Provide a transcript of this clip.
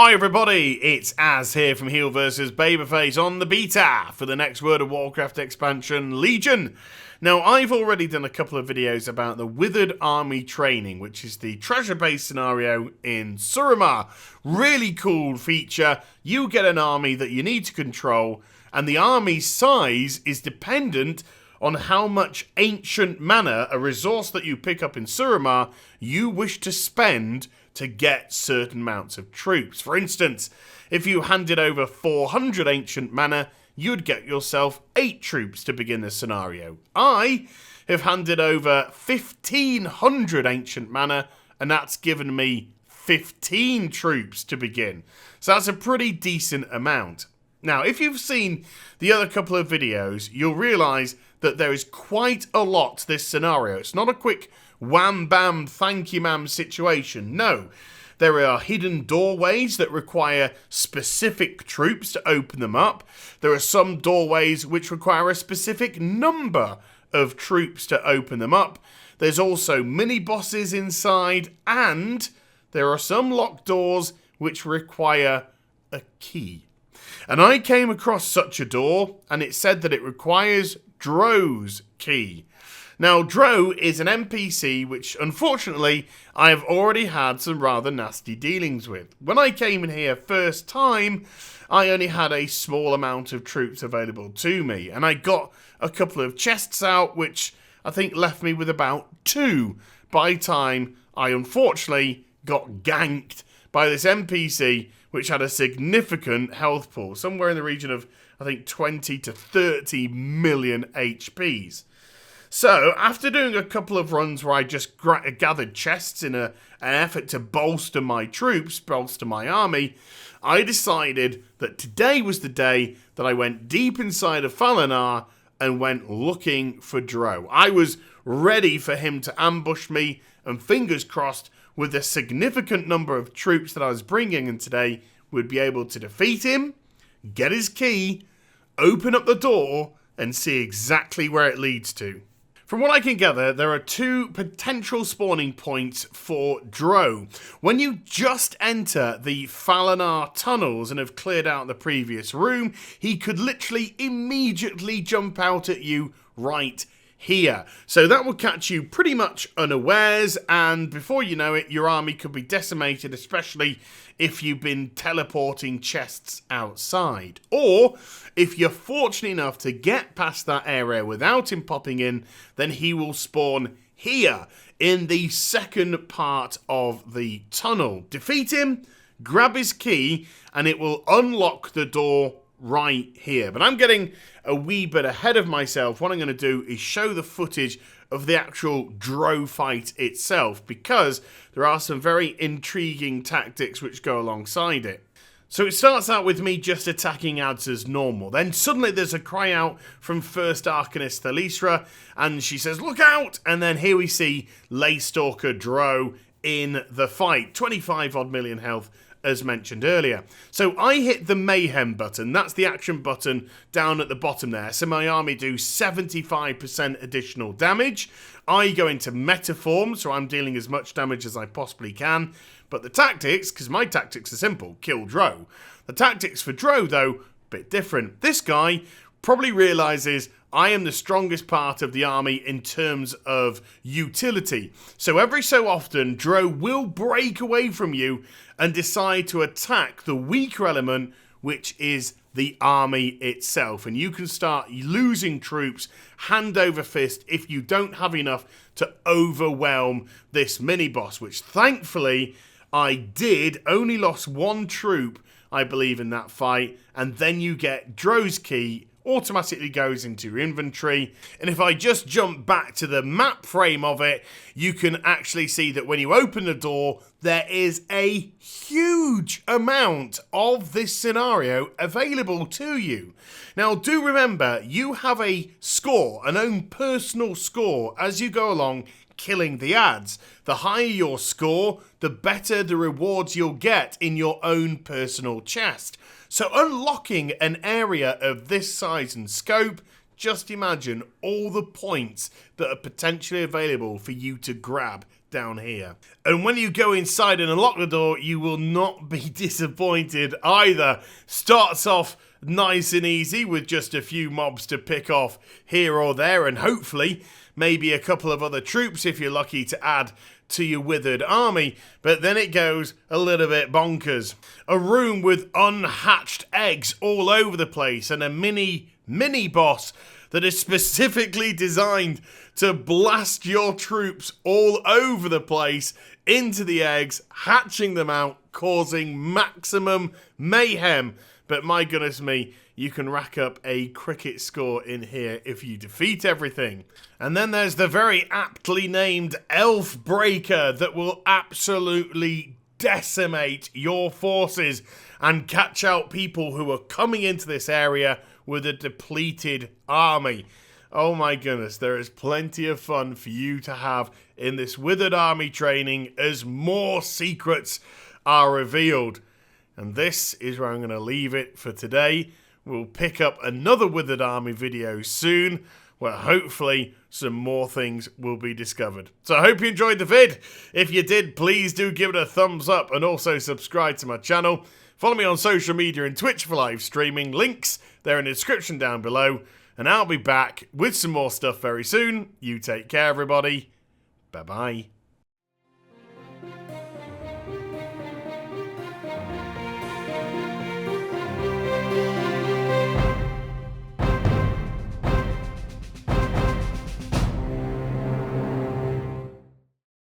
Hi everybody, it's Az here from HeelvsBabyface on the beta for the next World of Warcraft expansion, Legion. Now, I've already done a couple of videos about the Withered Army Training, which is the treasure-based scenario in Suramar. Really cool feature. You get an army that you need to control, and the army's size is dependent on how much ancient mana, a resource that you pick up in Suramar, you wish to spend to get certain amounts of troops. For instance, if you handed over 400 ancient mana, you'd get yourself 8 troops to begin the scenario. I have handed over 1500 ancient mana, and that's given me 15 troops to begin. So that's a pretty decent amount. Now, if you've seen the other couple of videos, you'll realise that there is quite a lot to this scenario. It's not a quick wham-bam, thank-you-ma'am situation. No, there are hidden doorways that require specific troops to open them up. There are some doorways which require a specific number of troops to open them up. There's also mini-bosses inside, and there are some locked doors which require a key. And I came across such a door, and it said that it requires Dro's key. Now, Dro is an NPC which, unfortunately, I have already had some rather nasty dealings with. When I came in here first time, I only had a small amount of troops available to me, and I got a couple of chests out, which I think left me with about 2 by the time I, unfortunately, got ganked by this NPC, which had a significant health pool, somewhere in the region of, I think, 20 to 30 million HPs. So, after doing a couple of runs where I just gathered chests in an effort to bolster my troops, bolster my army, I decided that today was the day that I went deep inside of Falanar and went looking for Dro. I was ready for him to ambush me, and fingers crossed, with a significant number of troops that I was bringing in today, we'd be able to defeat him, get his key, open up the door, and see exactly where it leads to. From what I can gather, there are 2 potential spawning points for Dro. When you just enter the Falanar tunnels and have cleared out the previous room, he could literally immediately jump out at you right here. So that will catch you pretty much unawares, and before you know it, your army could be decimated, especially if you've been teleporting chests outside. Or, if you're fortunate enough to get past that area without him popping in, then he will spawn here in the second part of the tunnel. Defeat him, grab his key, and it will unlock the door right here. But I'm getting a wee bit ahead of myself. What I'm going to do is show the footage of the actual Dro fight itself, because there are some very intriguing tactics which go alongside it. So it starts out with me just attacking ads as normal. Then suddenly there's a cry out from First Arcanist Thalysra, and she says, "Look out!" And then here we see Leystalker Dro in the fight. 25 odd million health, as mentioned earlier. So I hit the Mayhem button. That's the action button down at the bottom there. So my army do 75% additional damage. I go into meta form, so I'm dealing as much damage as I possibly can. But the tactics, because my tactics are simple, kill Dro. The tactics for Dro, though, a bit different. This guy probably realises I am the strongest part of the army in terms of utility. So every so often, Dro will break away from you and decide to attack the weaker element, which is the army itself. And you can start losing troops hand over fist if you don't have enough to overwhelm this mini-boss, which thankfully I did. Only lost 1 troop, I believe, in that fight. And then you get Dro's key, automatically goes into your inventory. And if I just jump back to the map frame of it, you can actually see that when you open the door, there is a huge amount of this scenario available to you. Now, do remember, you have a score, an own personal score, as you go along killing the ads. The higher your score, the better the rewards you'll get in your own personal chest. So unlocking an area of this size and scope, just imagine all the points that are potentially available for you to grab down here. And when you go inside and unlock the door, you will not be disappointed either. Starts off nice and easy with just a few mobs to pick off here or there, and hopefully maybe a couple of other troops if you're lucky to add to your withered army, but then it goes a little bit bonkers. A room with unhatched eggs all over the place and a mini boss that is specifically designed to blast your troops all over the place into the eggs, hatching them out, causing maximum mayhem. But my goodness me, you can rack up a cricket score in here if you defeat everything. And then there's the very aptly named Elf Breaker that will absolutely decimate your forces and catch out people who are coming into this area with a depleted army. Oh my goodness, there is plenty of fun for you to have in this Withered Army training as more secrets are revealed. And this is where I'm going to leave it for today. We'll pick up another Withered Army video soon, where hopefully some more things will be discovered. So I hope you enjoyed the vid. If you did, please do give it a thumbs up and also subscribe to my channel. Follow me on social media and Twitch for live streaming. Links, they're in the description down below. And I'll be back with some more stuff very soon. You take care, everybody. Bye-bye.